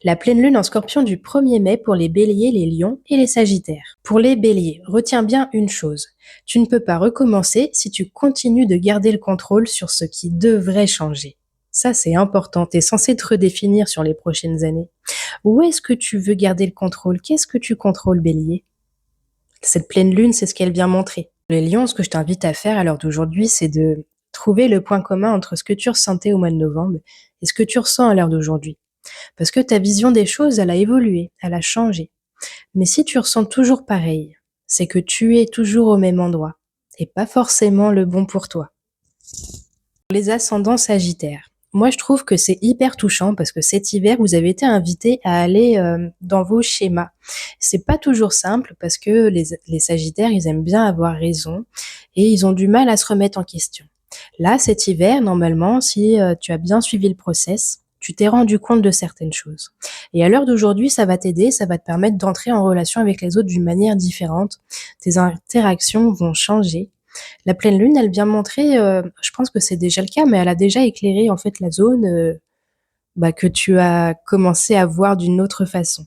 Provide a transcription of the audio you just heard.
La pleine lune en Scorpion du 1er mai pour les Béliers, les Lions et les Sagittaires. Pour les Béliers, retiens bien une chose. Tu ne peux pas recommencer si tu continues de garder le contrôle sur ce qui devrait changer. Ça, c'est important. Tu es censé te redéfinir sur les prochaines années. Où est-ce que tu veux garder le contrôle? Qu'est-ce que tu contrôles, Bélier? Cette pleine lune, c'est ce qu'elle vient montrer. Les Lions, ce que je t'invite à faire à l'heure d'aujourd'hui, c'est de trouver le point commun entre ce que tu ressentais au mois de novembre et ce que tu ressens à l'heure d'aujourd'hui. Parce que ta vision des choses, elle a évolué, elle a changé. Mais si tu ressens toujours pareil, c'est que tu es toujours au même endroit et pas forcément le bon pour toi. Les ascendants sagittaires. Moi, je trouve que c'est hyper touchant parce que cet hiver, vous avez été invités à aller dans vos schémas. C'est pas toujours simple parce que les sagittaires, ils aiment bien avoir raison et ils ont du mal à se remettre en question. Là, cet hiver, normalement, si tu as bien suivi le process, tu t'es rendu compte de certaines choses. Et à l'heure d'aujourd'hui, ça va t'aider, ça va te permettre d'entrer en relation avec les autres d'une manière différente. Tes interactions vont changer. La pleine lune, elle vient montrer, je pense que c'est déjà le cas, mais elle a déjà éclairé en fait la zone que tu as commencé à voir d'une autre façon.